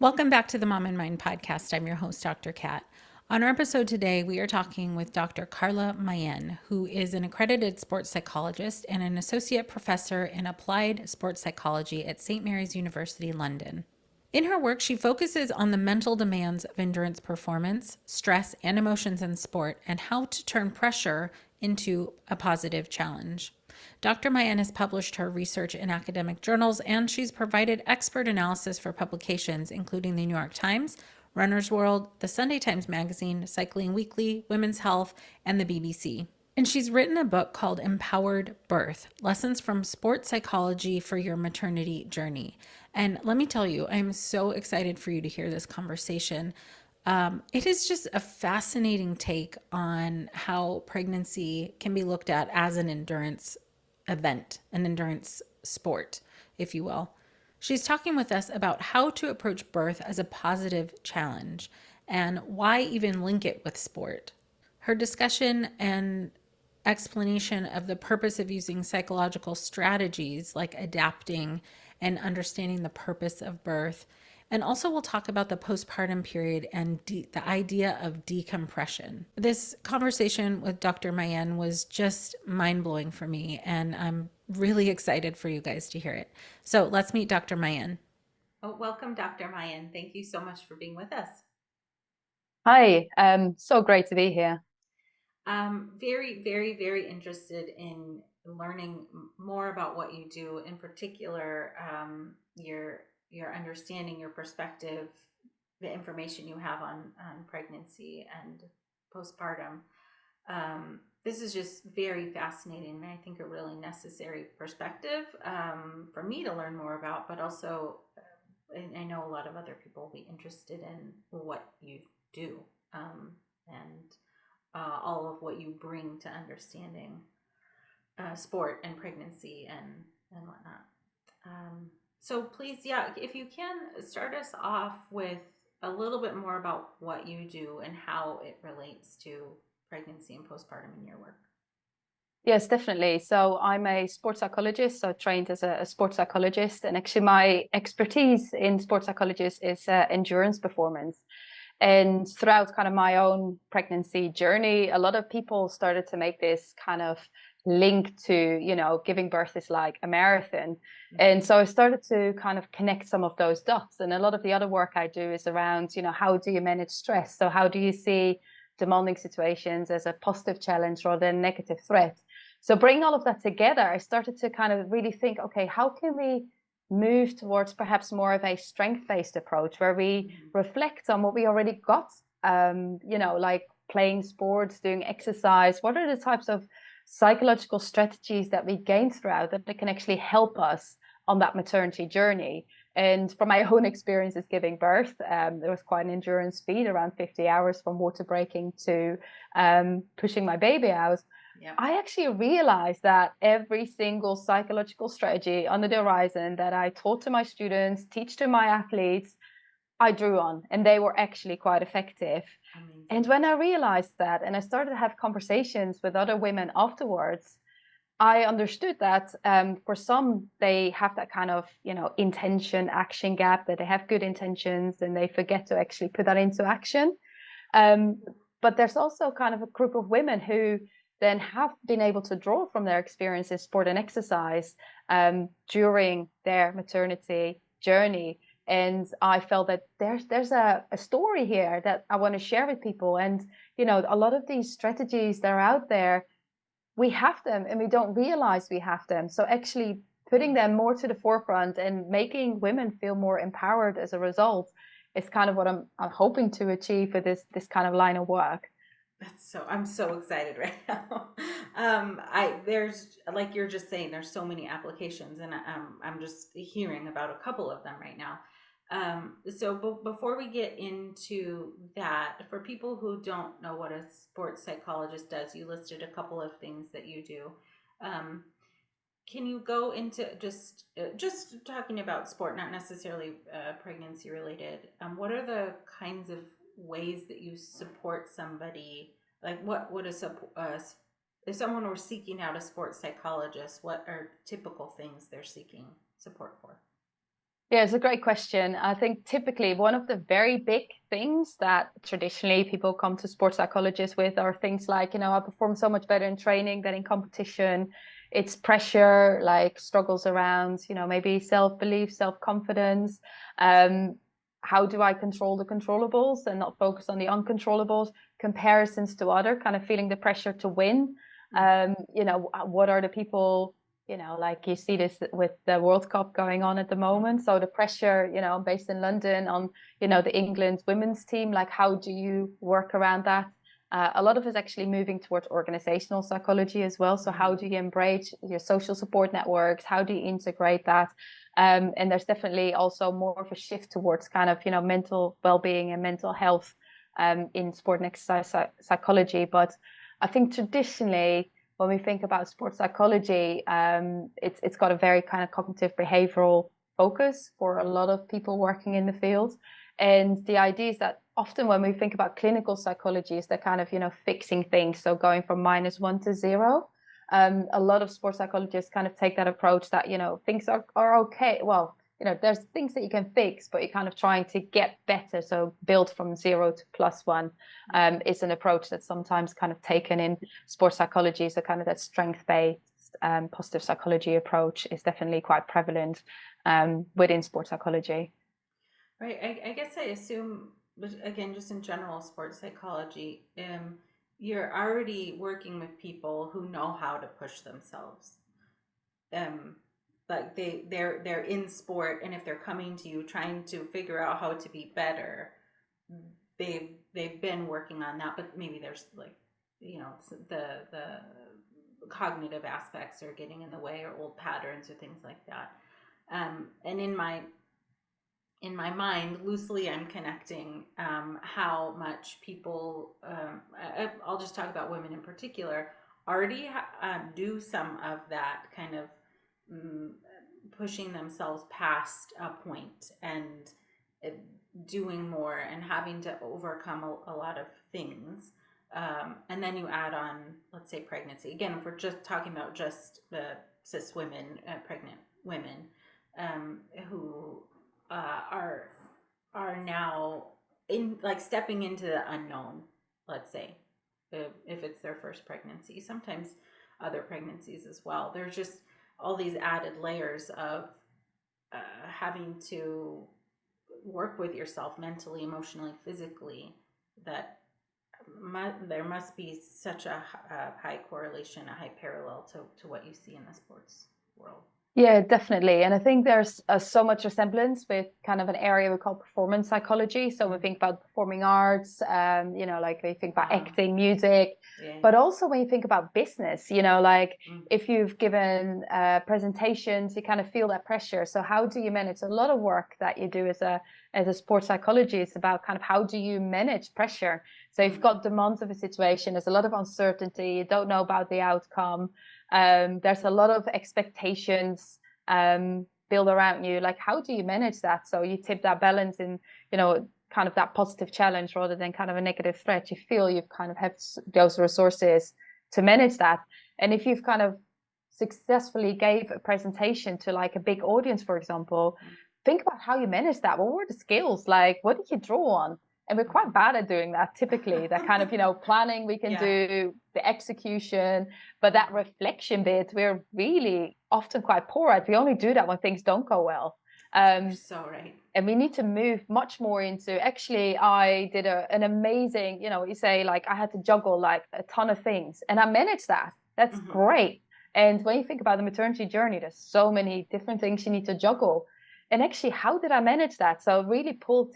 Welcome back to the Mom and Mind podcast. I'm your host, Dr. Kat. On our episode today, we are talking with Dr. Carla Mayen, who is an accredited sports psychologist and an associate professor in applied sports psychology at St. Mary's University, London. In her work, she focuses on the mental demands of endurance performance, stress, and emotions in sport, and how to turn pressure into a positive challenge. Dr. Mayen has published her research in academic journals, and she's provided expert analysis for publications including the New York Times, Runner's World, the Sunday Times Magazine, Cycling Weekly, Women's Health, and the BBC. And she's written a book called Empowered Birth: Lessons from Sports Psychology for Your Maternity Journey. And let me tell you, I'm so excited for you to hear this conversation. It is just a fascinating take on how pregnancy can be looked at as an endurance event, an endurance sport, if you will. She's talking with us about how to approach birth as a positive challenge and why even link it with sport. Her discussion and explanation of the purpose of using psychological strategies like adapting and understanding the purpose of birth. And also, we'll talk about the postpartum period and the idea of decompression. This conversation with Dr. Mayen was just mind blowing for me, and I'm really excited for you guys to hear it. So let's meet Dr. Mayen. Oh, welcome, Dr. Mayen. Thank you so much for being with us. Hi, so great to be here. Very, very, very interested in learning more about what you do. In particular, your understanding, your perspective, the information you have on pregnancy and postpartum. This is just very fascinating, and I think a really necessary perspective for me to learn more about. But also, I know a lot of other people will be interested in what you do, and all of what you bring to understanding sport and pregnancy and whatnot. So please, yeah, if you can start us off with a little bit more about what you do and how it relates to pregnancy and postpartum in your work. Yes, definitely. So I'm a sports psychologist, so trained as a sports psychologist, and actually my expertise in sports psychologist is endurance performance. And throughout kind of my own pregnancy journey, a lot of people started to make this kind of link to, giving birth is like a marathon. And so I started to kind of connect some of those dots. And a lot of the other work I do is around, how do you manage stress? So how do you see demanding situations as a positive challenge rather than a negative threat? So bringing all of that together, I started to kind of really think, okay, how can we move towards perhaps more of a strength-based approach where we reflect on what we already got, like playing sports, doing exercise. What are the types of psychological strategies that we gain throughout that can actually help us on that maternity journey? And from my own experiences giving birth, there was quite an endurance feat, around 50 hours from water breaking to pushing my baby out. Yeah. I actually realized that every single psychological strategy under the horizon that I taught to my students, teach to my athletes, I drew on, and they were actually quite effective. Amazing. And when I realized that, and I started to have conversations with other women afterwards, I understood that for some, they have that kind of, intention action gap, that they have good intentions and they forget to actually put that into action. But there's also kind of a group of women who then have been able to draw from their experience in sport and exercise during their maternity journey. And I felt that there's a story here that I want to share with people. And, a lot of these strategies that are out there, we have them and we don't realize we have them. So actually putting them more to the forefront and making women feel more empowered as a result is kind of what I'm hoping to achieve with this kind of line of work. I'm so excited right now. There's, like you're just saying, there's so many applications, and I'm just hearing about a couple of them right now. Before we get into that, for people who don't know what a sports psychologist does, you listed a couple of things that you do. Um, can you go into just talking about sport, not necessarily pregnancy related? What are the kinds of ways that you support somebody? Like, what would if someone were seeking out a sports psychologist, what are typical things they're seeking support for? Yeah, it's a great question. I think typically one of the very big things that traditionally people come to sports psychologists with are things like, I perform so much better in training than in competition. It's pressure, like struggles around, maybe self-belief, self-confidence. Um, how do I control the controllables and not focus on the uncontrollables? Comparisons to other, kind of feeling the pressure to win. What are the people like you see this with the World Cup going on at the moment. So the pressure, I'm based in London on, the England women's team. Like, how do you work around that? A lot of us actually moving towards organizational psychology as well. So how do you embrace your social support networks? How do you integrate that? And there's definitely also more of a shift towards kind of, mental well-being and mental health in sport and exercise psychology. But I think traditionally, when we think about sports psychology, it's got a very kind of cognitive behavioral focus for a lot of people working in the field. And the idea is that often when we think about clinical psychology, is that kind of, fixing things. So going from -1 to 0. A lot of sports psychologists kind of take that approach that, things are okay. Well, there's things that you can fix, but you're kind of trying to get better. So build from 0 to +1 is an approach that's sometimes kind of taken in sports psychology. So kind of that strength-based positive psychology approach is definitely quite prevalent within sports psychology. Right. I guess I assume, again, just in general sports psychology, you're already working with people who know how to push themselves. Um, like they're in sport, and if they're coming to you trying to figure out how to be better, they've been working on that. But maybe there's like, the cognitive aspects are getting in the way, or old patterns or things like that. And in my mind, loosely, I'm connecting how much people, I'll just talk about women in particular, already do some of that kind of um, pushing themselves past a point and uh, doing more and having to overcome a lot of things. And then you add on, let's say, pregnancy. Again, if we're just talking about just cis women, pregnant women, who are now in like stepping into the unknown, let's say, if it's their first pregnancy, sometimes other pregnancies as well. There's just all these added layers of having to work with yourself mentally, emotionally, physically, that there must be such a high correlation, a high parallel to what you see in the sports world. Yeah, definitely. And I think there's so much resemblance with kind of an area we call performance psychology. So when we think about performing arts, like we think about acting, music, Yeah. but also when you think about business, like if you've given presentations, you kind of feel that pressure. So how do you manage a lot of work that you do as a sports psychologist about kind of how do you manage pressure? So you've got demands of a situation, there's a lot of uncertainty, you don't know about the outcome. There's a lot of expectations built around you. Like, how do you manage that? So you tip that balance in, kind of that positive challenge rather than kind of a negative threat. You feel you've kind of have those resources to manage that. And if you've kind of successfully gave a presentation to like a big audience, for example, think about how you manage that. What were the skills? Like, what did you draw on? And we're quite bad at doing that typically. That kind of, planning we can do, the execution, but that reflection bit, we're really often quite poor at. We only do that when things don't go well. You're so right. And we need to move much more into, actually, I did an amazing, you say like, I had to juggle like a ton of things and I managed that. That's great. And when you think about the maternity journey, there's so many different things you need to juggle. And actually, how did I manage that? So really pull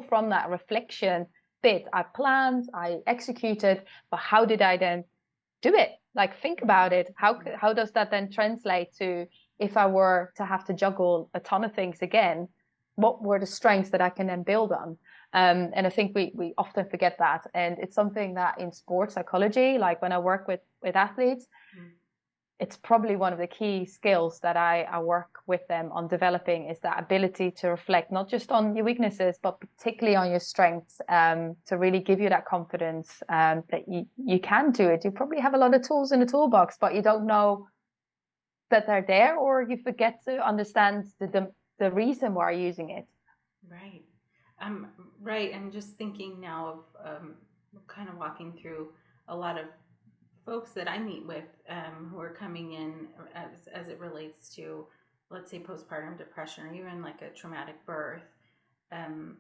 from that reflection bit. I planned, I executed, but how did I then do it? Like, think about it. How does that then translate to if I were to have to juggle a ton of things again? What were the strengths that I can then build on? And I think we often forget that. And it's something that in sports psychology, like when I work with athletes, it's probably one of the key skills that I work with them on developing is that ability to reflect not just on your weaknesses, but particularly on your strengths, to really give you that confidence that you can do it. You probably have a lot of tools in the toolbox, but you don't know that they're there, or you forget to understand the reason why you're using it. Right. Um, right. I'm just thinking now of kind of walking through a lot of folks that I meet with who are coming in as it relates to, let's say, postpartum depression or even like a traumatic birth. Um,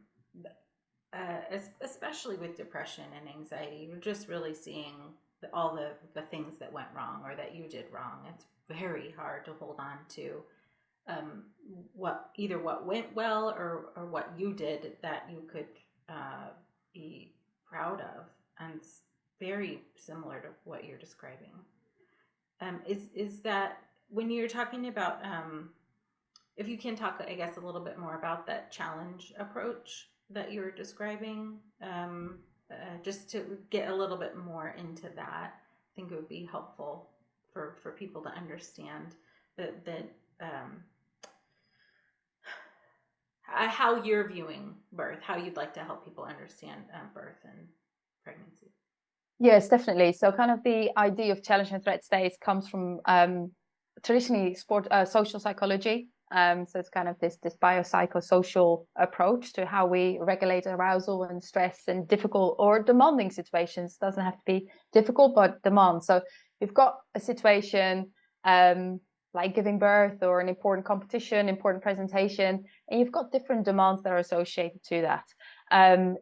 Especially with depression and anxiety, you're just really seeing all the things that went wrong or that you did wrong. It's very hard to hold on to um, what went well or what you did that you could uh, be proud of, and it's very similar to what you're describing. Is that when you're talking about if you can talk, I guess, a little bit more about that challenge approach that you're describing, just to get a little bit more into that, I think it would be helpful for people to understand that how you're viewing birth, how you'd like to help people understand birth and pregnancy. Yes, definitely. So kind of the idea of challenge and threat states comes from traditionally social psychology. So it's kind of this biopsychosocial approach to how we regulate arousal and stress in difficult or demanding situations. It doesn't have to be difficult, but demand. So you've got a situation like giving birth or an important competition, important presentation, and you've got different demands that are associated to that. And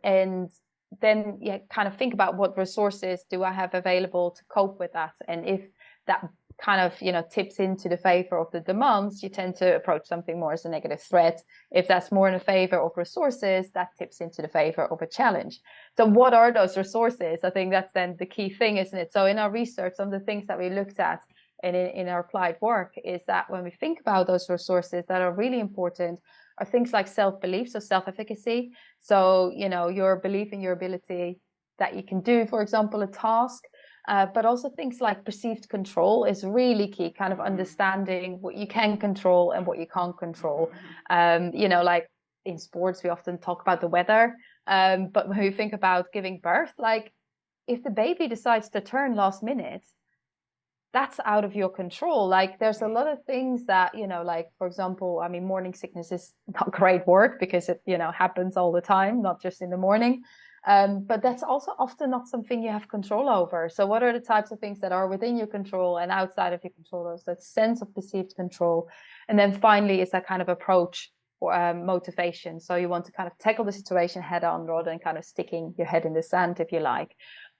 then kind of think about what resources do I have available to cope with that. And if that kind of tips into the favor of the demands, you tend to approach something more as a negative threat. If that's more in the favor of resources, that tips into the favor of a challenge. So what are those resources? I think that's then the key thing, isn't it? So in our research, some of the things that we looked at and in our applied work is that when we think about those resources that are really important are things like self-belief, so self-efficacy. So, your belief in your ability that you can do, for example, a task, but also things like perceived control is really key, kind of understanding what you can control and what you can't control. Like in sports, we often talk about the weather. But when we think about giving birth, like if the baby decides to turn last minute, that's out of your control. Like there's a lot of things that, like, for example, I mean, morning sickness is not great word because it, happens all the time, not just in the morning. But that's also often not something you have control over. So what are the types of things that are within your control and outside of your control? There's that sense of perceived control. And then finally is that kind of approach or motivation. So you want to kind of tackle the situation head on rather than kind of sticking your head in the sand, if you like.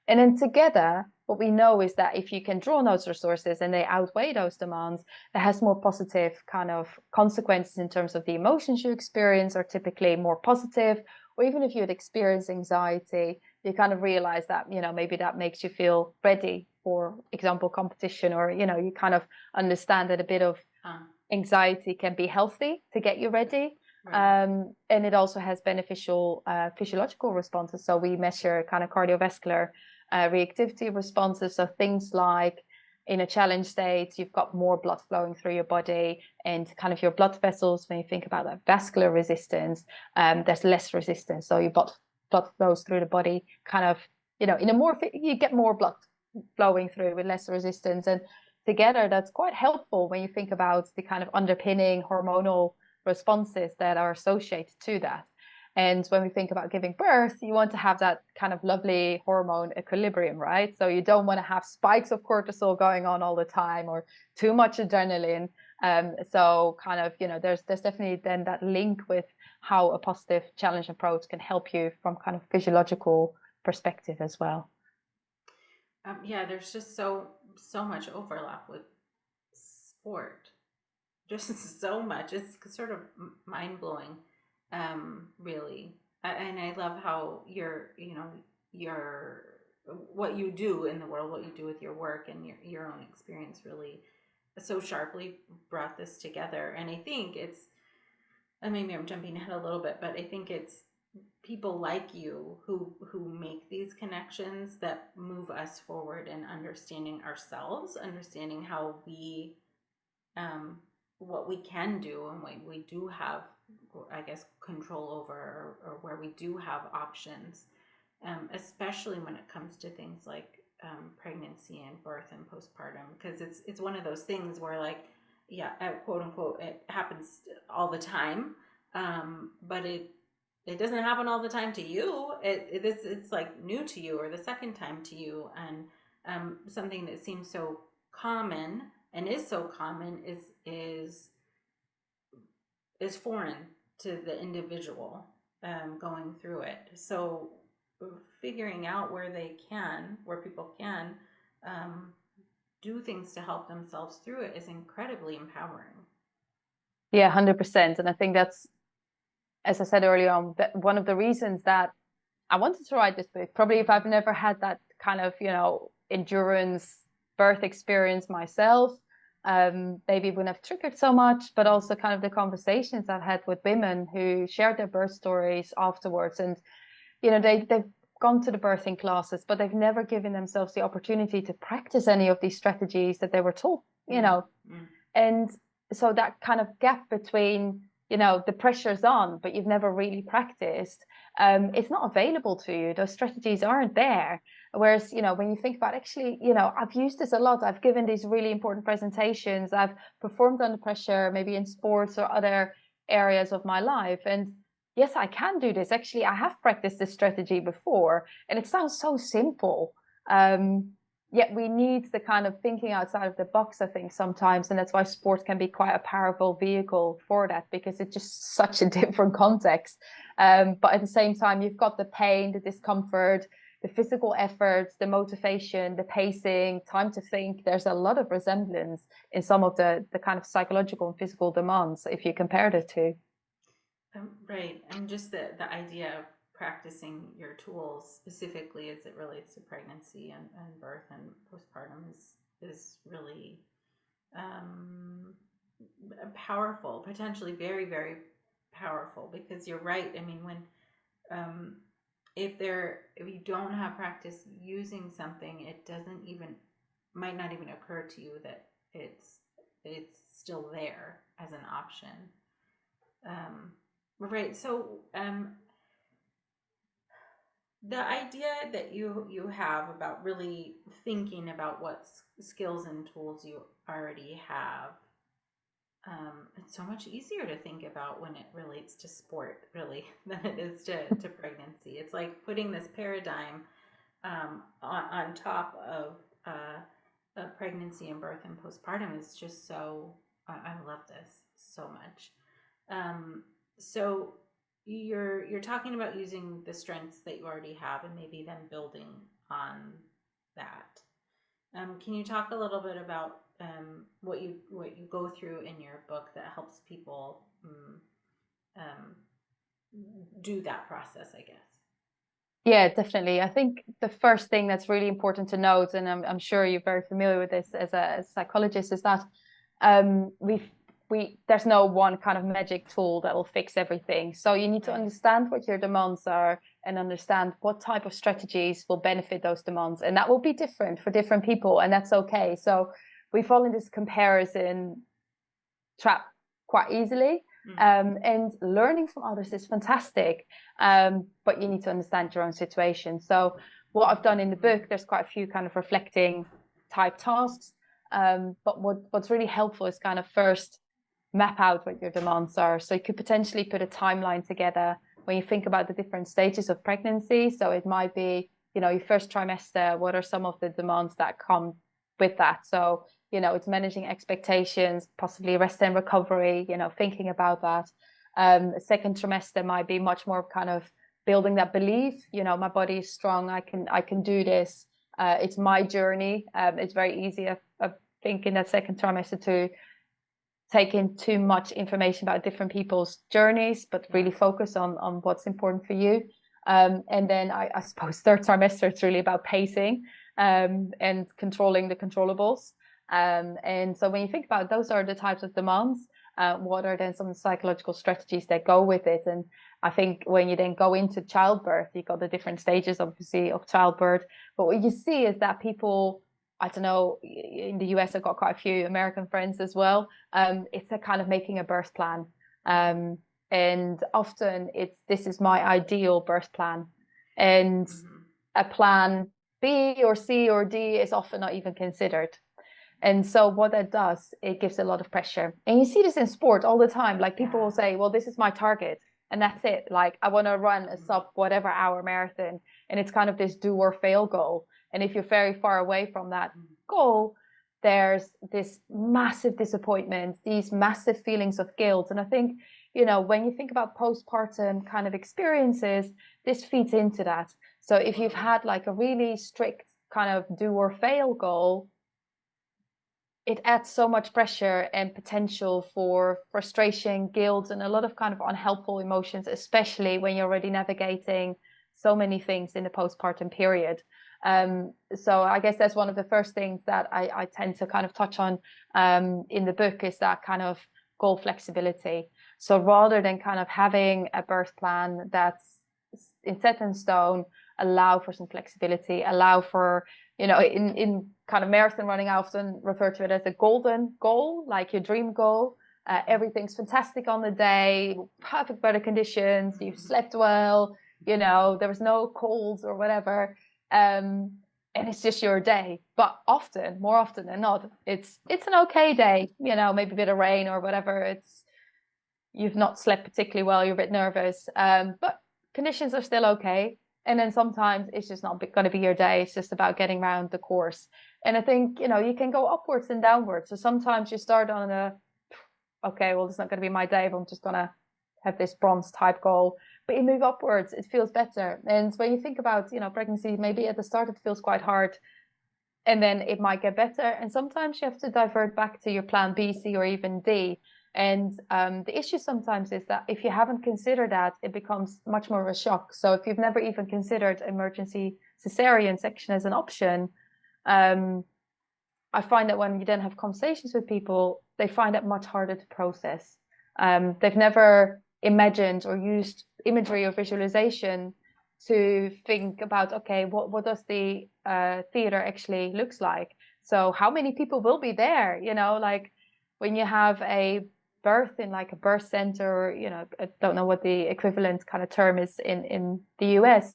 And then together, what we know is that if you can draw on those resources and they outweigh those demands, it has more positive kind of consequences in terms of the emotions you experience are typically more positive. Or even if you had experienced anxiety, you kind of realize that, maybe that makes you feel ready for example, competition, or, you kind of understand that a bit of anxiety can be healthy to get you ready. Right. And it also has beneficial physiological responses. So we measure kind of cardiovascular reactivity responses. So things like in a challenge state, you've got more blood flowing through your body and kind of your blood vessels. When you think about that vascular resistance, there's less resistance. So your blood flows through the body kind of, in a more, you get more blood flowing through with less resistance. And together, that's quite helpful when you think about the kind of underpinning hormonal responses that are associated to that. And when we think about giving birth, you want to have that kind of lovely hormone equilibrium, right? So you don't want to have spikes of cortisol going on all the time or too much adrenaline. So kind of, there's definitely then that link with how a positive challenge approach can help you from kind of physiological perspective as well. Yeah, there's just so much overlap with sport, just so much. It's sort of mind blowing, really. And I love how your what you do in the world, what you do with your work, and your own experience really so sharply brought this together. And I think maybe I'm jumping ahead a little bit, but I think it's people like you who make these connections that move us forward in understanding ourselves, understanding how we what we can do and what we do have, I guess, control over, or where we do have options, especially when it comes to things like pregnancy and birth and postpartum, because it's one of those things where, like, yeah, quote unquote, it happens all the time. But it doesn't happen all the time to you. It's like new to you or the second time to you, and something that seems so common and is so common is foreign to the individual going through it. So figuring out where people can um, do things to help themselves through it is incredibly empowering. Yeah, 100%. And I think that's, as I said earlier on, that one of the reasons that I wanted to write this book. Probably if I've never had that kind of, endurance birth experience myself, maybe it wouldn't have triggered so much, but also kind of the conversations I've had with women who shared their birth stories afterwards. And, they've gone to the birthing classes, but they've never given themselves the opportunity to practice any of these strategies that they were taught, Mm. and so that kind of gap between, the pressure's on, but you've never really practiced, it's not available to you. Those strategies aren't there. Whereas, when you think about actually, I've used this a lot. I've given these really important presentations. I've performed under pressure, maybe in sports or other areas of my life. And yes, I can do this. Actually, I have practiced this strategy before, and it sounds so simple. Yet we need the kind of thinking outside of the box, I think, sometimes. And that's why sport can be quite a powerful vehicle for that, because it's just such a different context. But at the same time, you've got the pain, the discomfort, the physical effort, the motivation, the pacing, time to think. There's a lot of resemblance in some of the kind of psychological and physical demands if you compare the two. Right. And just the idea of practicing your tools specifically as it relates to pregnancy and birth and postpartum is really um, powerful, potentially very, very powerful, because you're right. I mean, when um, if you don't have practice using something, it doesn't even might not even occur to you that it's still there as an option. Um, right. So the idea that you have about really thinking about what skills and tools you already have, it's so much easier to think about when it relates to sport, really, than it is to pregnancy. It's like putting this paradigm on top of pregnancy and birth and postpartum is just so. I love this so much. Um, so you're talking about using the strengths that you already have and maybe then building on that. Can you talk a little bit about what you go through in your book that helps people um, do that process? I guess. Yeah, definitely. I think the first thing that's really important to note, and I'm sure you're very familiar with this as a psychologist, is that we there's no one kind of magic tool that will fix everything. So you need to Right. understand what your demands are and understand what type of strategies will benefit those demands, and that will be different for different people, and that's okay. So we fall in this comparison trap quite easily. Mm. And learning from others is fantastic, but you need to understand your own situation. So what I've done in the book, there's quite a few kind of reflecting type tasks, but what's really helpful is kind of first map out what your demands are. So you could potentially put a timeline together when you think about the different stages of pregnancy. So it might be, your first trimester, what are some of the demands that come with that? So it's managing expectations, possibly rest and recovery, thinking about that. Second trimester might be much more kind of building that belief, my body is strong, I can do this. It's my journey. It's very easy, I think, in that second trimester to take in too much information about different people's journeys, but Yeah. really focus on what's important for you. And then I suppose third trimester, it's really about pacing and controlling the controllables. And so when you think about it, those are the types of demands. What are then some psychological strategies that go with it? And I think when you then go into childbirth, you've got the different stages, obviously, of childbirth. But what you see is that people, I don't know, in the US, I've got quite a few American friends as well. It's a kind of making a birth plan. And often this is my ideal birth plan. And Mm-hmm. a plan B or C or D is often not even considered. And so what that does, it gives a lot of pressure. And you see this in sport all the time. Like people will say, well, this is my target. And that's it. Like I want to run a sub whatever hour marathon. And it's kind of this do or fail goal. And if you're very far away from that goal, there's this massive disappointment, these massive feelings of guilt. And I think, when you think about postpartum kind of experiences, this feeds into that. So if you've had like a really strict kind of do or fail goal, it adds so much pressure and potential for frustration, guilt, and a lot of kind of unhelpful emotions, especially when you're already navigating so many things in the postpartum period. So I guess that's one of the first things that I tend to kind of touch on in the book, is that kind of goal flexibility. So rather than kind of having a birth plan that's set in stone, allow for some flexibility, allow for, in kind of marathon running, I often refer to it as a golden goal, like your dream goal. Everything's fantastic on the day, perfect weather conditions, you slept well, there was no colds or whatever. And it's just your day. But more often than not, it's an okay day, maybe a bit of rain or whatever. You've not slept particularly well, you're a bit nervous, but conditions are still okay. And then sometimes it's just not going to be your day. It's just about getting around the course. And I think, you can go upwards and downwards. So sometimes you start on okay, well, it's not going to be my day, but I'm just going to have this bronze type goal. But you move upwards, it feels better. And when you think about, pregnancy, maybe at the start it feels quite hard, and then it might get better. And sometimes you have to divert back to your plan B, C, or even D. And the issue sometimes is that if you haven't considered that, it becomes much more of a shock. So if you've never even considered emergency cesarean section as an option, I find that when you then have conversations with people, they find it much harder to process. They've never imagined or used imagery or visualization to think about, okay, what does the theater actually looks like? So how many people will be there? Like when you have a birth in like a birth center, or, I don't know what the equivalent kind of term is in the US,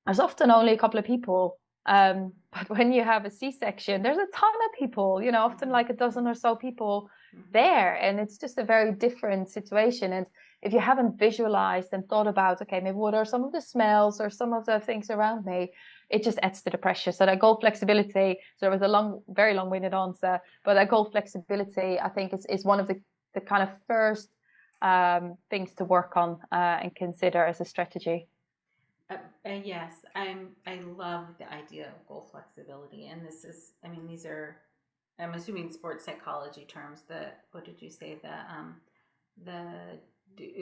there's often only a couple of people. But when you have a C-section, there's a ton of people, often like a dozen or so people there. And it's just a very different situation. And if you haven't visualized and thought about, okay, maybe what are some of the smells or some of the things around me, it just adds to the pressure. So that goal flexibility, so there was a very long-winded answer, but that goal flexibility, I think is one of the kind of first things to work on and consider as a strategy. Yes, I love the idea of goal flexibility, and this is, I mean, these are, I'm assuming, sports psychology terms. What did you say? The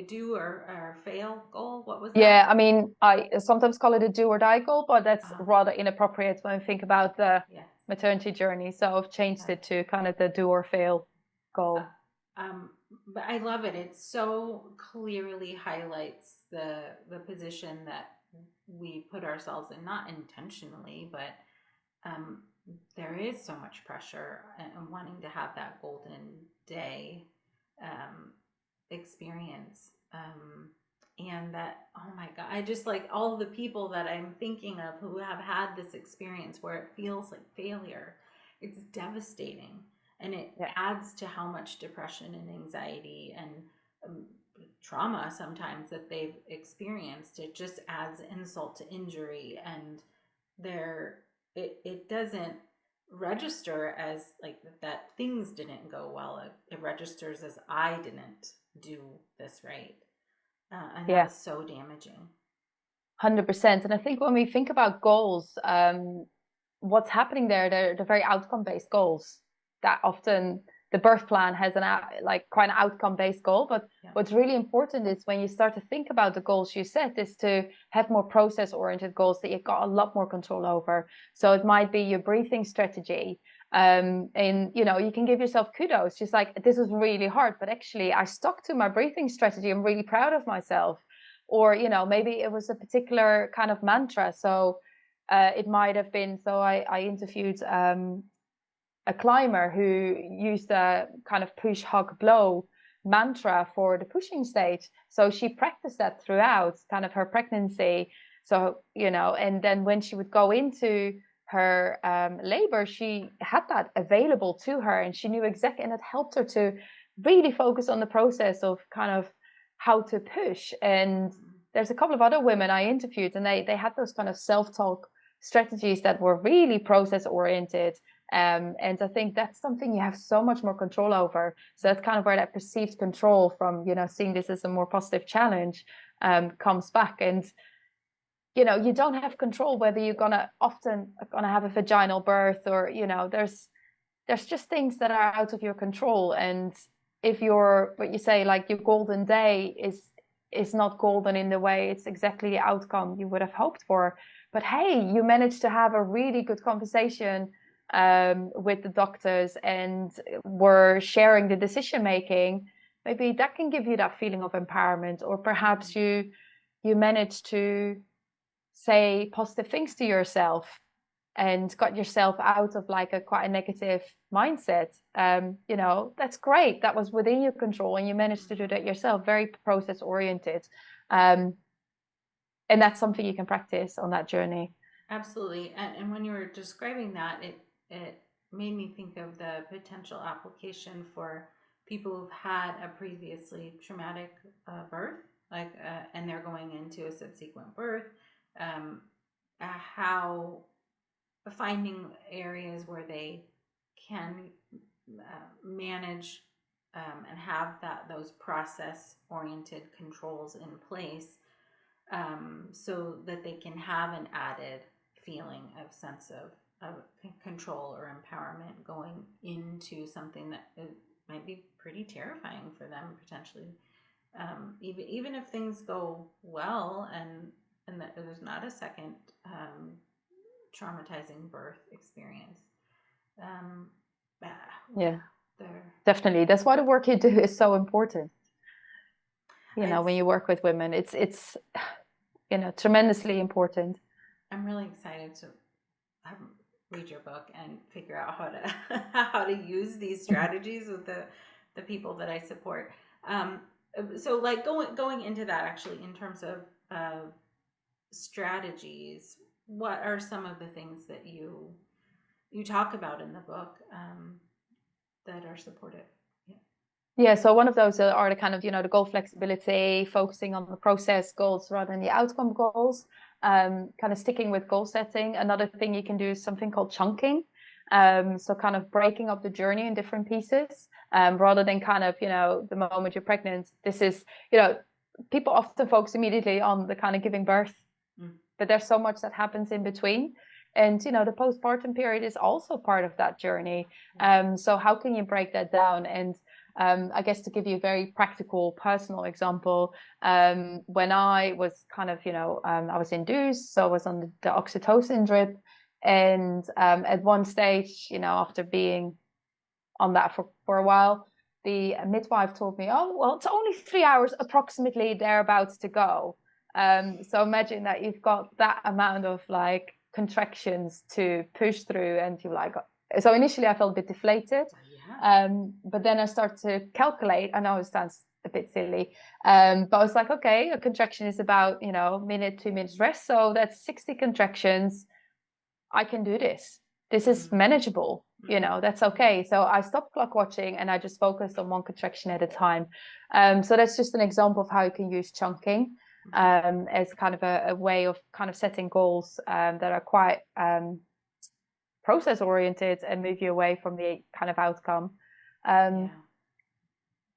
do or fail goal. What was Yeah, that? I mean, I sometimes call it a do or die goal, but that's Uh, rather inappropriate when we think about the yes. maternity journey. So I've changed Yeah. it to kind of the do or fail Uh, goal. but I love it. It so clearly highlights the position that we put ourselves in, not intentionally, but um, there is so much pressure and wanting to have that golden day um, experience. And that, oh my God, I just like all the people that I'm thinking of who have had this experience where it feels like failure. It's devastating. And it Yeah. adds to how much depression and anxiety and um, trauma sometimes that they've experienced. It just adds insult to injury. And there, it doesn't register as like that things didn't go well. It registers as I didn't do this right. And that Yeah. is so damaging. 100%. And I think when we think about goals, what's happening there, they're very outcome-based goals. That often the birth plan has like quite an outcome-based goal. But Yeah. what's really important is when you start to think about the goals you set, is to have more process-oriented goals that you've got a lot more control over. So it might be your breathing strategy. And you can give yourself kudos, just like, this is really hard, but actually I stuck to my breathing strategy. I'm really proud of myself. Or maybe it was a particular kind of mantra. So it might have been, so I interviewed a climber who used a kind of push hug blow mantra for the pushing stage. So she practiced that throughout kind of her pregnancy. So and then when she would go into her labor, she had that available to her, and she knew exactly, and it helped her to really focus on the process of kind of how to push. And there's a couple of other women I interviewed, and they had those kind of self-talk strategies that were really process oriented. And I think that's something you have so much more control over. So that's kind of where that perceived control from, seeing this as a more positive challenge comes back. And you don't have control whether you're gonna have a vaginal birth, or there's just things that are out of your control. And if what you say, like, your golden day is not golden in the way it's exactly the outcome you would have hoped for, but hey, you managed to have a really good conversation with the doctors and were sharing the decision making, maybe that can give you that feeling of empowerment. Or perhaps you managed to say positive things to yourself and got yourself out of like quite a negative mindset. That's great. That was within your control, and you managed to do that yourself. Very process oriented, and that's something you can practice on that journey. Absolutely. And when you were describing that, it made me think of the potential application for people who've had a previously traumatic birth, and they're going into a subsequent birth. How finding areas where they can manage and have those process oriented controls in place, so that they can have an added feeling of sense of control or empowerment going into something that might be pretty terrifying for them potentially. Even if things go well, and that there's not a second traumatizing birth experience. Um, Yeah, there, definitely. That's why the work you do is so important. When it's, you work with women, it's tremendously important. I'm really excited to read your book and figure out how to how to use these strategies with the people that I support. Um, so, like, going into that, actually, in terms of strategies, what are some of the things that you talk about in the book, that are supportive? Yeah. Yeah, so one of those are the kind of, the goal flexibility, focusing on the process goals rather than the outcome goals, kind of sticking with goal setting. Another thing you can do is something called chunking. So kind of breaking up the journey in different pieces, rather than kind of, the moment you're pregnant. This is, people often focus immediately on the kind of giving birth, but there's so much that happens in between. And, the postpartum period is also part of that journey. So how can you break that down? And I guess to give you a very practical, personal example, when I was kind of, I was induced, so I was on the oxytocin drip. And at one stage, after being on that for a while, the midwife told me, oh, well, it's only 3 hours approximately thereabouts to go. So imagine that you've got that amount of like contractions to push through, and you're like, so initially I felt a bit deflated. Yeah. But then I start to calculate. I know it sounds a bit silly, but I was like, okay, a contraction is about, minute, 2 minutes rest. So that's 60 contractions. I can do this. This is manageable. That's okay. So I stopped clock watching and I just focused on one contraction at a time. So that's just an example of how you can use chunking as kind of a way of kind of setting goals that are quite process oriented and move you away from the kind of outcome. And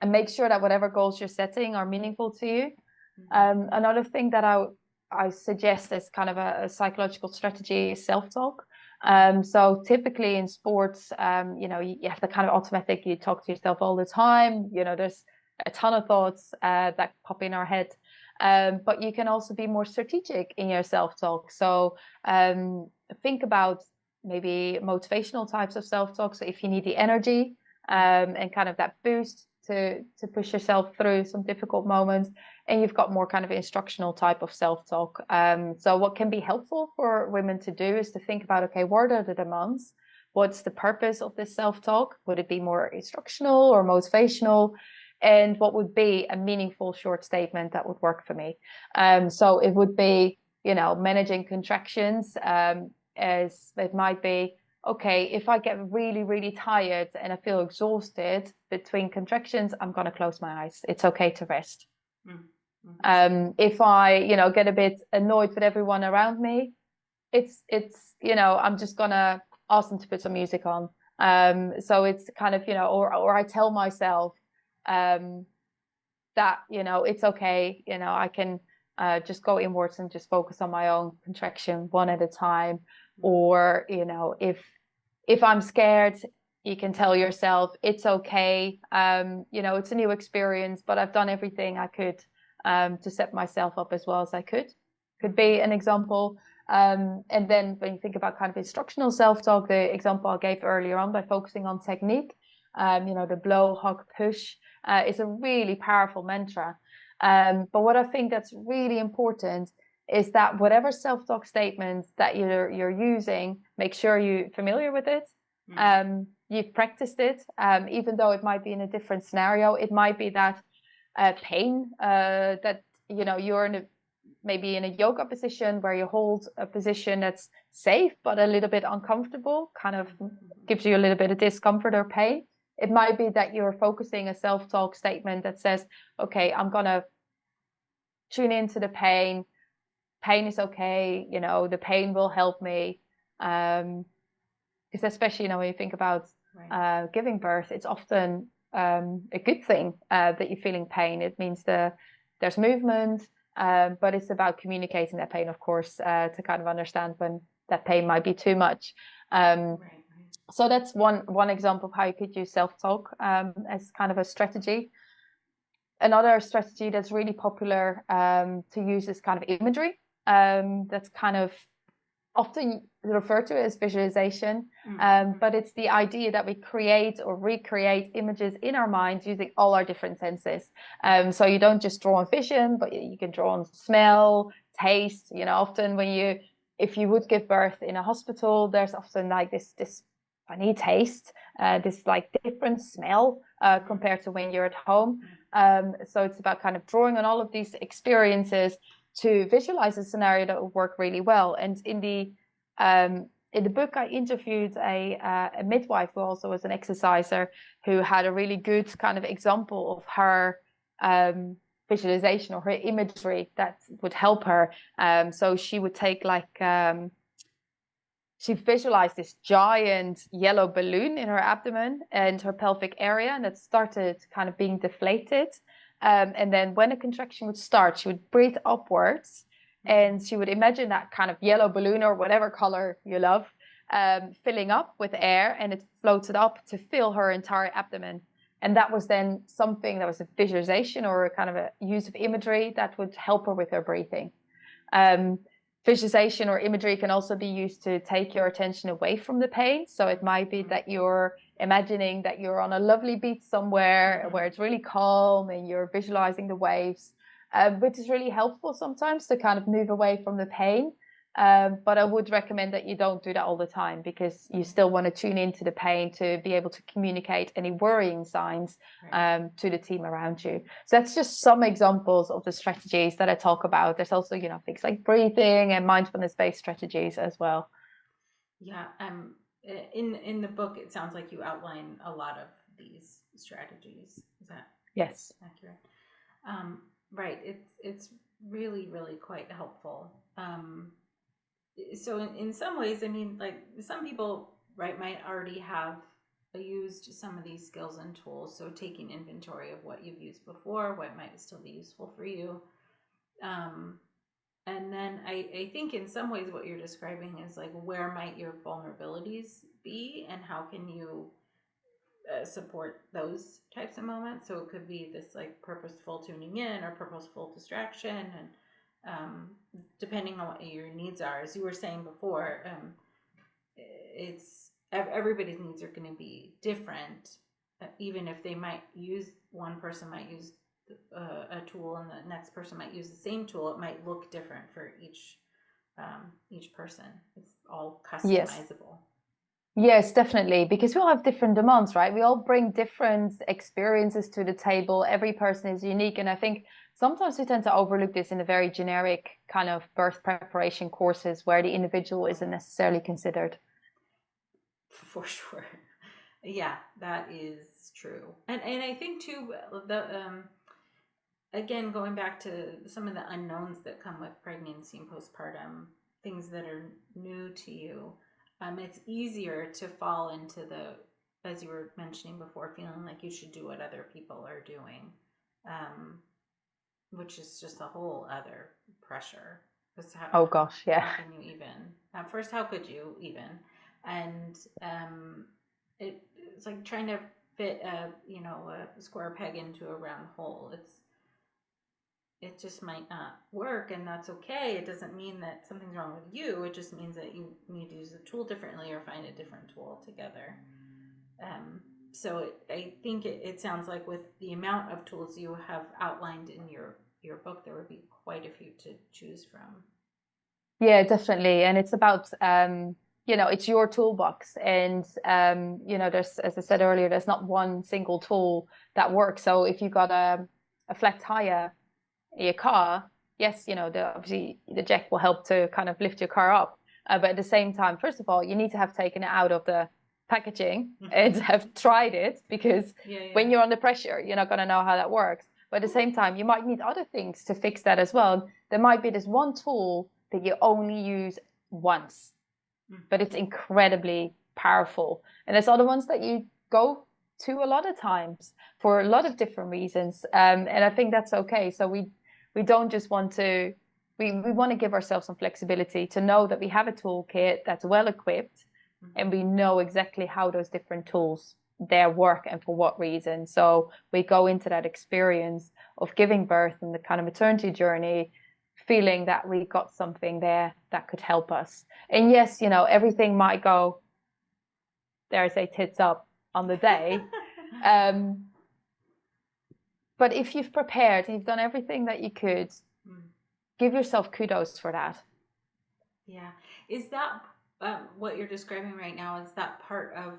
make sure that whatever goals you're setting are meaningful to you. Another thing that I suggest as kind of a psychological strategy is self-talk. So typically in sports, you have the kind of automatic, you talk to yourself all the time. There's a ton of thoughts that pop in our head. But you can also be more strategic in your self-talk. So think about maybe motivational types of self-talk. So if you need the energy and kind of that boost to push yourself through some difficult moments, and you've got more kind of instructional type of self-talk. So what can be helpful for women to do is to think about, okay, what are the demands? What's the purpose of this self-talk? Would it be more instructional or motivational? And what would be a meaningful short statement that would work for me? So it would be, managing contractions. is it might be, okay, if I get really, really tired and I feel exhausted between contractions, I'm going to close my eyes. It's okay to rest. If I, get a bit annoyed with everyone around me, it's I'm just going to ask them to put some music on. So it's kind of, or I tell myself that, it's okay, I can just go inwards and just focus on my own contraction one at a time. Or, if I'm scared, you can tell yourself it's okay. It's a new experience, but I've done everything I could to set myself up as well as I could be an example. And then when you think about kind of instructional self-talk, the example I gave earlier on by focusing on technique, the blow, hug, push is a really powerful mantra. But what I think that's really important is that whatever self-talk statements that you're using, make sure you're familiar with it. You've practiced it, even though it might be in a different scenario. It might be that pain that you're maybe in a yoga position where you hold a position that's safe but a little bit uncomfortable, kind of gives you a little bit of discomfort or pain. It might be that you're focusing a self-talk statement that says, okay, I'm going to tune into the pain. Pain is okay. The pain will help me. Because especially, when you think about giving birth, it's often a good thing that you're feeling pain. It means there's movement, but it's about communicating that pain, of course, to kind of understand when that pain might be too much. So that's one example of how you could use self-talk as kind of a strategy. Another strategy that's really popular to use is kind of imagery. That's kind of often referred to as visualization, but it's the idea that we create or recreate images in our minds using all our different senses. So you don't just draw on vision, but you can draw on smell, taste. Often if you would give birth in a hospital, there's often like this funny taste, this like different smell compared to when you're at home. So it's about kind of drawing on all of these experiences to visualize a scenario that will work really well. And in the book, I interviewed a midwife who also was an exerciser, who had a really good kind of example of her visualization or her imagery that would help her. So she would take she visualized this giant yellow balloon in her abdomen and her pelvic area, and it started kind of being deflated. And then when a contraction would start, she would breathe upwards, and she would imagine that kind of yellow balloon, or whatever color you love, filling up with air, and it floated up to fill her entire abdomen. And that was then something that was a visualization or a kind of a use of imagery that would help her with her breathing. Visualization or imagery can also be used to take your attention away from the pain. So it might be that you're imagining that you're on a lovely beach somewhere where it's really calm and you're visualizing the waves, which is really helpful sometimes to kind of move away from the pain. But I would recommend that you don't do that all the time, because you still want to tune into the pain to be able to communicate any worrying signs to the team around you. So that's just some examples of the strategies that I talk about. There's also, things like breathing and mindfulness-based strategies as well. Yeah. In the book, it sounds like you outline a lot of these strategies. Is that yes accurate? Right. It's really, really quite helpful. So in some ways, I mean, like some people, right, might already have used some of these skills and tools. So taking inventory of what you've used before, what might still be useful for you. And then I think in some ways what you're describing is like, where might your vulnerabilities be and how can you support those types of moments? So it could be this like purposeful tuning in or purposeful distraction, and depending on what your needs are, as you were saying before, it's everybody's needs are going to be different. Even if one person might use a tool and the next person might use the same tool, it might look different for each person. It's all customizable. Yes, definitely, because we all have different demands, right? We all bring different experiences to the table. Every person is unique. And I think sometimes we tend to overlook this in a very generic kind of birth preparation courses where the individual isn't necessarily considered. For sure. Yeah, that is true. And I think too the again going back to some of the unknowns that come with pregnancy and postpartum, things that are new to you. It's easier to fall into the, as you were mentioning before, feeling like you should do what other people are doing, um, which is just a whole other pressure. Because Oh gosh, how yeah. can you even? At first, how could you even? And it's like trying to fit a square peg into a round hole. It just might not work, and that's okay. It doesn't mean that something's wrong with you. It just means that you need to use the tool differently or find a different tool altogether. Um, I think it sounds like with the amount of tools you have outlined in your book, there would be quite a few to choose from. Yeah, definitely. And it's about it's your toolbox. And there's, as I said earlier, there's not one single tool that works. So if you got a flat tire in your car, yes, obviously the jack will help to kind of lift your car up. But at the same time, first of all, you need to have taken it out of the packaging and have tried it, because Yeah, yeah. when you're under pressure, you're not going to know how that works. But at the same time, you might need other things to fix that as well. There might be this one tool that you only use once, but it's incredibly powerful. And there's other ones that you go to a lot of times for a lot of different reasons. And I think that's okay. So we don't just want to, we want to give ourselves some flexibility to know that we have a toolkit that's well equipped, and we know exactly how those different tools their work and for what reason. So we go into that experience of giving birth and the kind of maternity journey feeling that we got something there that could help us. And yes, everything might go, dare I say, tits up on the day. um, but if you've prepared and you've done everything that you could, give yourself kudos for that. Yeah. Is that what you're describing right now? Is that part of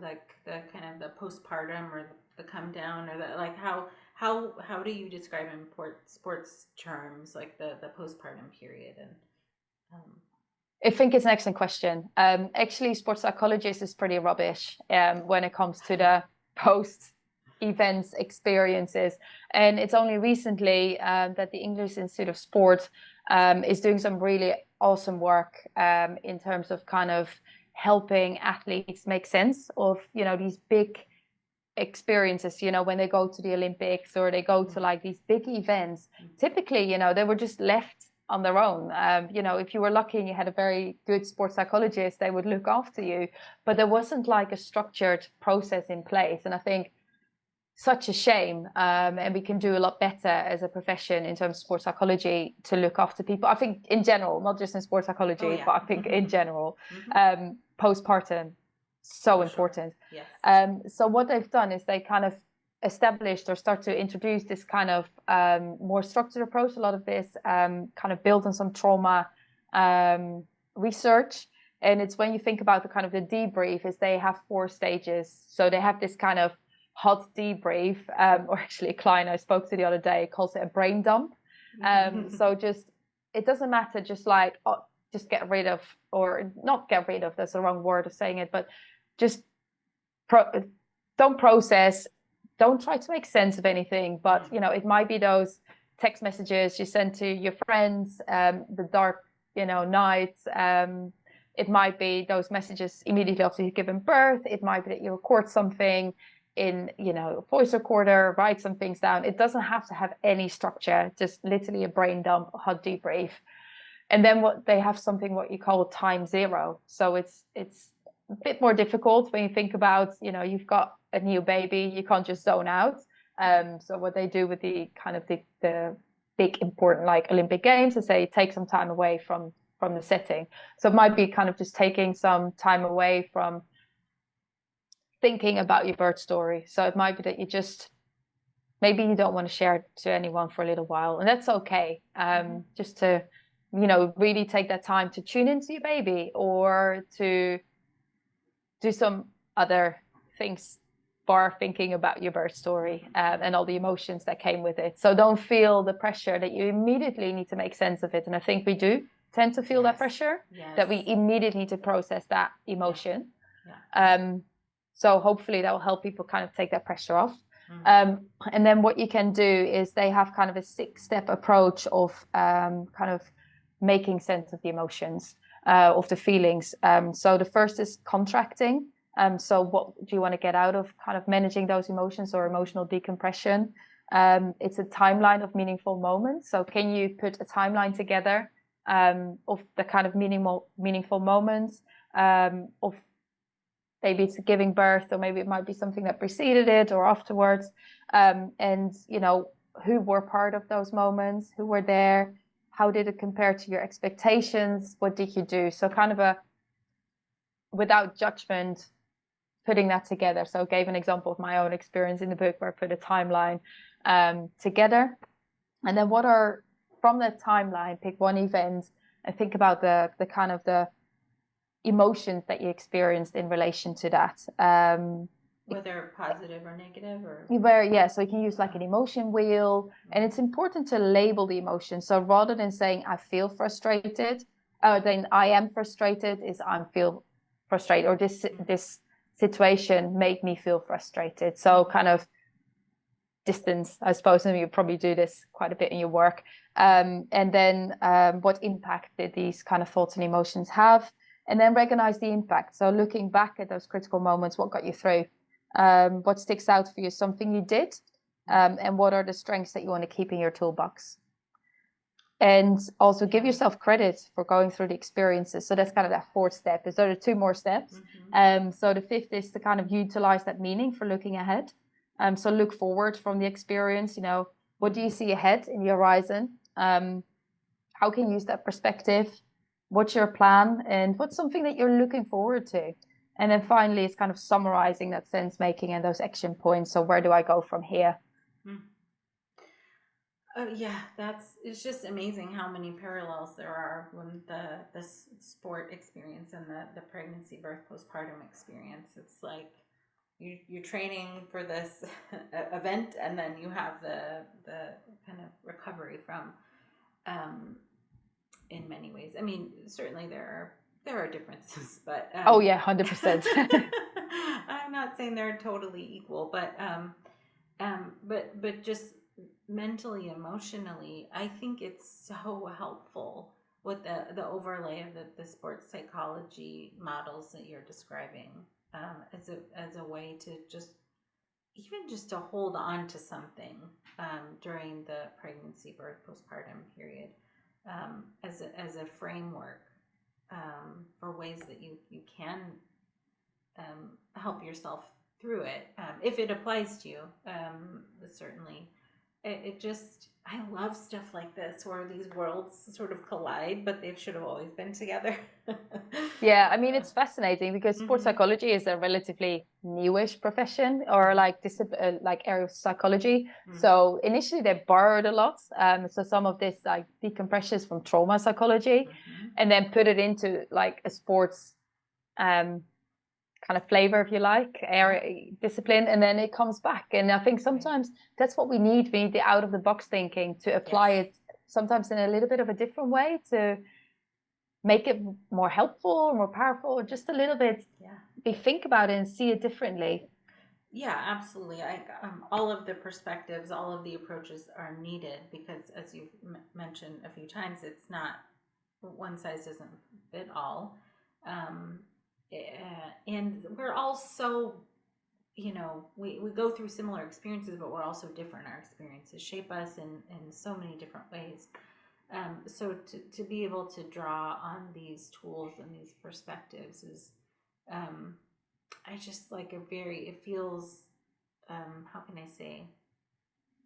like the kind of the postpartum or the come down or the like how do you describe in sports terms like the postpartum period and um, I think it's an excellent question. Actually, sports psychologist is pretty rubbish when it comes to the post events experiences. And it's only recently that the English Institute of Sport is doing some really awesome work in terms of kind of helping athletes make sense of, these big experiences, when they go to the Olympics or they go to like these big events. Typically, they were just left on their own. If you were lucky and you had a very good sports psychologist, they would look after you, but there wasn't like a structured process in place. And I think such a shame. And we can do a lot better as a profession in terms of sports psychology to look after people. I think in general, not just in sports oh psychology, yeah. but I think in general, Mm-hmm. postpartum, so For sure. important. Yes. So what they've done is they kind of established or start to introduce this kind of more structured approach. A lot of this kind of built on some trauma research. And it's when you think about the kind of the debrief is they have 4 stages. So they have this kind of hot debrief, or actually a client I spoke to the other day calls it a brain dump. So just, it doesn't matter, just like, just get rid of, or not get rid of, that's the wrong word of saying it, but just don't process, don't try to make sense of anything. But, it might be those text messages you send to your friends, the dark, nights. It might be those messages immediately after you've given birth. It might be that you record something in, a voice recorder, write some things down. It doesn't have to have any structure, just literally a brain dump, hot debrief. And then what they have something what you call time zero. So it's a bit more difficult when you think about, you've got a new baby, you can't just zone out. So what they do with the kind of the big important like Olympic Games is they take some time away from the setting. So it might be kind of just taking some time away from thinking about your birth story. So it might be that you just, maybe you don't want to share it to anyone for a little while, and that's okay. Just to, really take that time to tune into your baby, or to do some other things bar thinking about your birth story and all the emotions that came with it. So don't feel the pressure that you immediately need to make sense of it. And I think we do tend to feel that pressure, that we immediately need to process that emotion. So hopefully that will help people kind of take that pressure off. And then what you can do is they have kind of a 6-step approach of kind of making sense of the emotions, of the feelings. So the first is contracting. So what do you want to get out of kind of managing those emotions or emotional decompression? It's a timeline of meaningful moments. So can you put a timeline together of the kind of meaningful moments of maybe it's giving birth, or maybe it might be something that preceded it or afterwards. And, you know, who were part of those moments, who were there, how did it compare to your expectations? What did you do? So kind of a, without judgment, putting that together. So I gave an example of my own experience in the book where I put a timeline together. And then from that timeline, pick one event and think about the kind of the emotions that you experienced in relation to that. Whether positive or negative, or so you can use like an emotion wheel, and it's important to label the emotion. So rather than saying I feel frustrated, then I am frustrated, is I feel frustrated, or this situation made me feel frustrated. So kind of distance, I suppose, and you probably do this quite a bit in your work. And then what impact did these kind of thoughts and emotions have? And then recognize the impact. So looking back at those critical moments, what got you through? What sticks out for you? Something you did? And what are the strengths that you want to keep in your toolbox? And also give yourself credit for going through the experiences. So that's kind of that 4th step. So there are 2 more steps. So the 5th is to kind of utilize that meaning for looking ahead. So look forward from the experience. You know, what do you see ahead in the horizon? How can you use that perspective? What's your plan, and what's something that you're looking forward to? And then finally, it's kind of summarizing that sense making and those action points. So where do I go from here? It's just amazing how many parallels there are when the sport experience and the pregnancy, birth, postpartum experience. It's like you're training for this event, and then you have the kind of recovery from, in many ways. I mean, certainly there are differences, but 100%. I'm not saying they're totally equal, but just mentally, emotionally, I think it's so helpful with the overlay of the sports psychology models that you're describing, as a way to just to hold on to something during the pregnancy, birth, postpartum period, as a framework for ways that you can help yourself through it, if it applies to you. Certainly, I love stuff like this where these worlds sort of collide, but they should have always been together. Yeah, I mean, it's fascinating because sports psychology is a relatively newish profession, or like area of psychology. So initially they borrowed a lot. So some of this like decompressions from trauma psychology, and then put it into like a sports kind of flavor, if you like, area discipline, and then it comes back. And I think sometimes that's what we need. We need the out of the box thinking to apply it sometimes in a little bit of a different way to make it more helpful, more powerful, or just a little bit. Think about it and see it differently. Yeah, absolutely. All of the perspectives, all of the approaches are needed because, as you've mentioned a few times, it's not one size doesn't fit all. And we're all so, we go through similar experiences, but we're also different. Our experiences shape us in so many different ways. So to be able to draw on these tools and these perspectives is, I just like it feels, how can I say,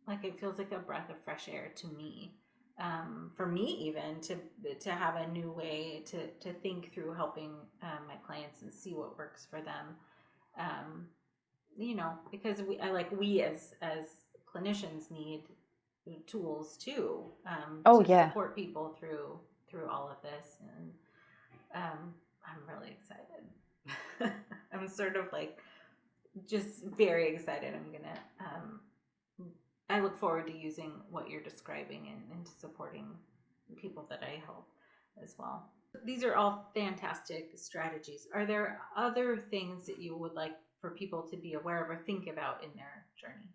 like it feels like a breath of fresh air to me. For me, even to have a new way to think through helping my clients and see what works for them. Because we as clinicians need tools too, to support people through all of this, and I'm really excited. I'm sort of like just very excited. I look forward to using what you're describing and to supporting people that I help as well. These are all fantastic strategies. Are there other things that you would like for people to be aware of or think about in their journey?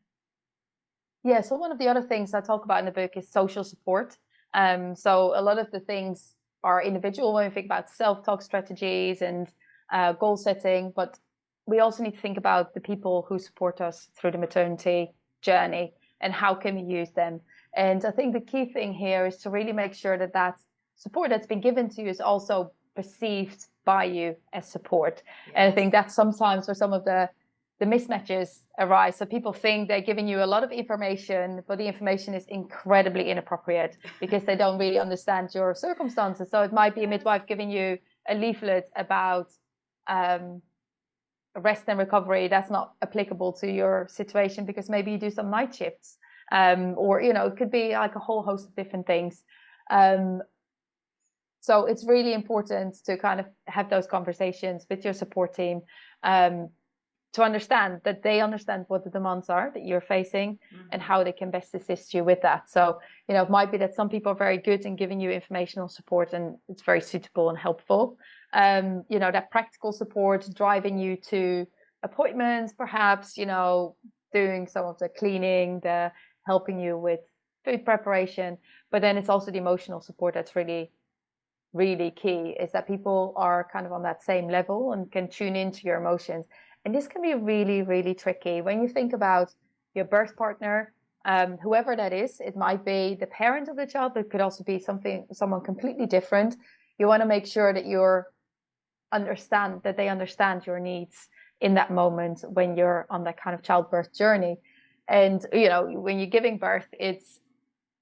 Yeah, so one of the other things I talk about in the book is social support. So a lot of the things are individual when we think about self-talk strategies and goal setting, but we also need to think about the people who support us through the maternity journey and how can we use them. And I think the key thing here is to really make sure that that support that's been given to you is also perceived by you as support. Yes. And I think that sometimes for some of the mismatches arise. So people think they're giving you a lot of information, but the information is incredibly inappropriate because they don't really understand your circumstances. So it might be a midwife giving you a leaflet about rest and recovery that's not applicable to your situation because maybe you do some night shifts, or it could be like a whole host of different things. So it's really important to kind of have those conversations with your support team, to understand that they understand what the demands are that you're facing and how they can best assist you with that. So, it might be that some people are very good in giving you informational support and it's very suitable and helpful. That practical support, driving you to appointments, perhaps, doing some of the cleaning, the helping you with food preparation. But then it's also the emotional support that's really, really key, is that people are kind of on that same level and can tune into your emotions. And this can be really, really tricky when you think about your birth partner, whoever that is. It might be the parent of the child, but it could also be someone completely different. You want to make sure that they understand your needs in that moment when you're on that kind of childbirth journey. And, when you're giving birth, it's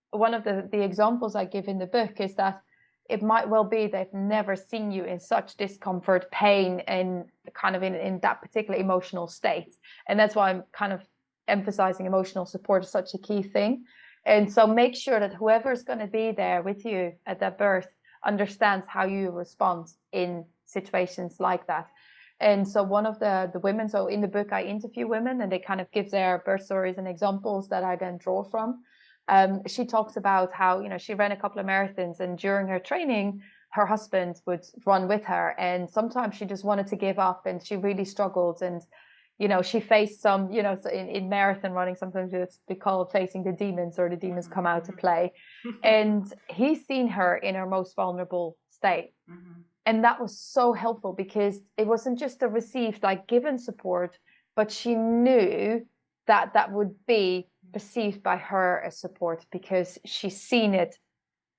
one of the examples I give in the book is that it might well be they've never seen you in such discomfort, pain, and kind of in that particular emotional state. And that's why I'm kind of emphasizing emotional support is such a key thing. And so make sure that whoever's going to be there with you at that birth understands how you respond in situations like that. And so one of the women, so in the book, I interview women and they kind of give their birth stories and examples that I then draw from. She talks about how, she ran a couple of marathons and during her training, her husband would run with her. And sometimes she just wanted to give up and she really struggled. And, she faced some, so in marathon running, sometimes it's called facing the demons, or the demons come out to play. And he's seen her in her most vulnerable state. And that was so helpful because it wasn't just a received, given support, but she knew that that would be perceived by her as support because she's seen it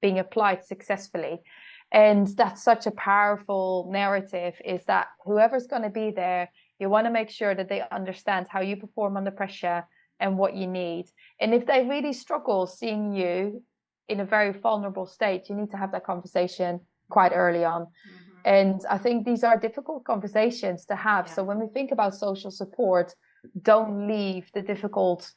being applied successfully. And that's such a powerful narrative, is that whoever's going to be there, you want to make sure that they understand how you perform under pressure and what you need. And if they really struggle seeing you in a very vulnerable state, you need to have that conversation quite early on. And I think these are difficult conversations to have. Yeah. So when we think about social support, don't leave the difficult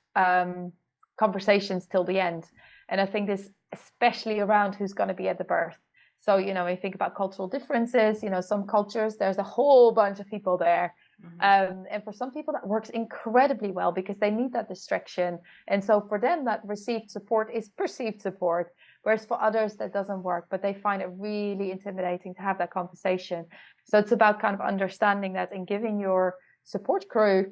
conversations till the end. And I think this especially around who's going to be at the birth. So, when you think about cultural differences, some cultures, there's a whole bunch of people there. And for some people that works incredibly well because they need that distraction. And so for them, that received support is perceived support. Whereas for others, that doesn't work, but they find it really intimidating to have that conversation. So it's about kind of understanding that and giving your support crew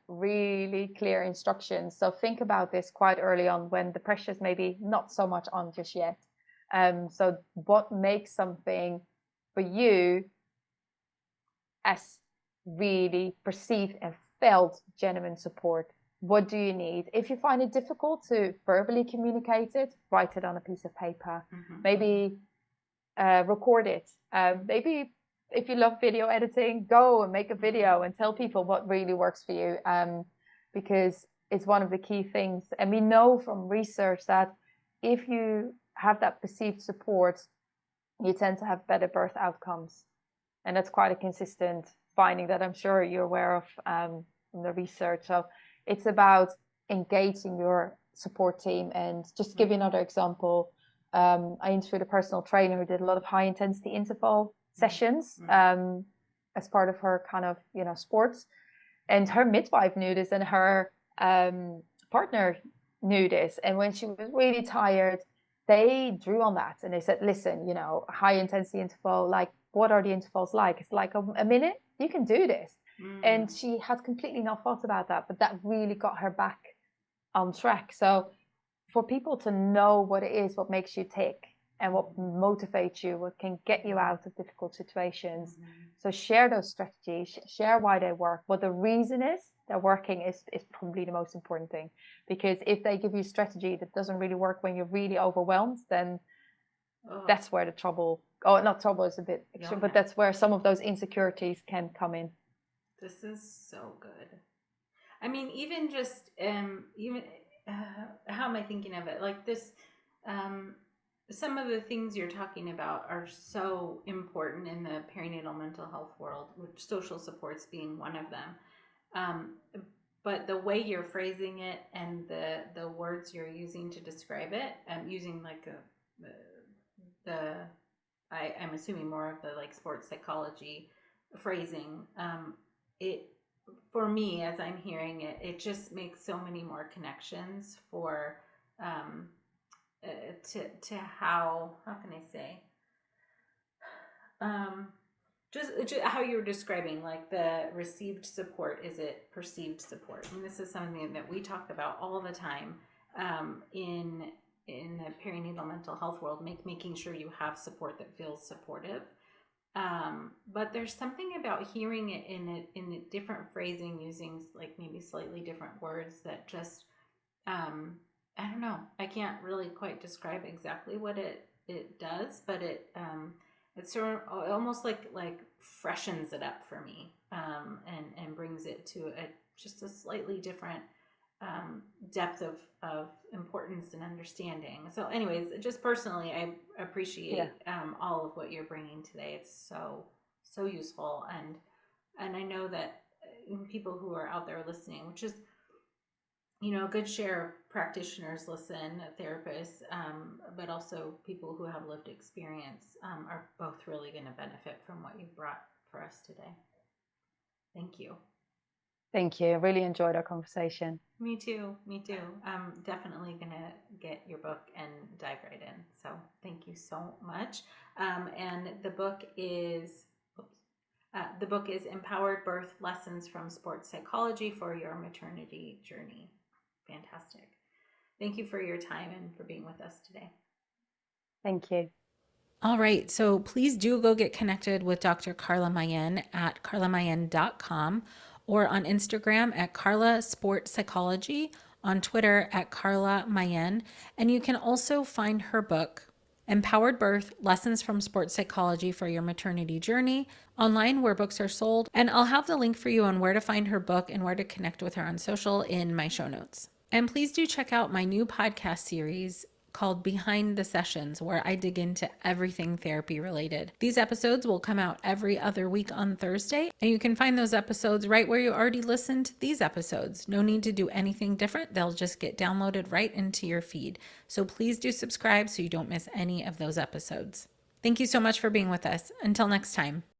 really clear instructions. So think about this quite early on when the pressure is maybe not so much on just yet. So what makes something for you as really perceived and felt genuine support? What do you need? If you find it difficult to verbally communicate it, write it on a piece of paper. Maybe record it. Maybe if you love video editing, go and make a video and tell people what really works for you, because it's one of the key things. And we know from research that if you have that perceived support, you tend to have better birth outcomes. And that's quite a consistent finding that I'm sure you're aware of from the research. So it's about engaging your support team. And just to give you another example, I interviewed a personal trainer who did a lot of high intensity interval sessions as part of her kind of, sports. And her midwife knew this, and her partner knew this. And when she was really tired, they drew on that and they said, listen, high intensity interval, like, what are the intervals like? It's like a minute. You can do this. And she had completely not thought about that, but that really got her back on track. So for people to know what it is, what makes you tick, and what motivates you, what can get you out of difficult situations. So share those strategies, share why they work. What the reason is they're working is probably the most important thing. Because if they give you a strategy that doesn't really work when you're really overwhelmed, then that's where the trouble, not trouble is a bit extreme, but that's where some of those insecurities can come in. This is so good. I mean, even just, how am I thinking of it? Like this, some of the things you're talking about are so important in the perinatal mental health world, which social supports being one of them. But the way you're phrasing it and the words you're using to describe it, using like I'm assuming more of the like sports psychology phrasing, it, for me, as I'm hearing it, it just makes so many more connections for to how can I say, just how you were describing, like the received support, is it perceived support? And this is something that we talk about all the time, in the perinatal mental health world, making sure you have support that feels supportive. But there's something about hearing it in a different phrasing, using like maybe slightly different words, that just, I don't know. I can't really quite describe exactly what it does, but it sort of almost like freshens it up for me, and brings it to just a slightly different depth of importance and understanding. So, anyways, just personally, I appreciate all of what you're bringing today. It's so useful, and I know that people who are out there listening, which is, a good share of practitioners listen, therapists, but also people who have lived experience, are both really going to benefit from what you brought for us today. Thank you. Thank you. I really enjoyed our conversation. Me too. I'm definitely going to get your book and dive right in. So thank you so much. And the book is Empowered Birth Lessons from Sports Psychology for Your Maternity Journey. Fantastic. Thank you for your time and for being with us today. Thank you. All right. So please do go get connected with Dr. Carla Mayen at carlamayen.com, or on Instagram at Carla Sport Psychology, on Twitter at Carla Mayen. And you can also find her book, Empowered Birth Lessons from Sports Psychology for Your Maternity Journey, online where books are sold. And I'll have the link for you on where to find her book and where to connect with her on social in my show notes. And please do check out my new podcast series called Behind the Sessions, where I dig into everything therapy related. These episodes will come out every other week on Thursday, and you can find those episodes right where you already listened to these episodes. No need to do anything different. They'll just get downloaded right into your feed. So please do subscribe so you don't miss any of those episodes. Thank you so much for being with us. Until next time.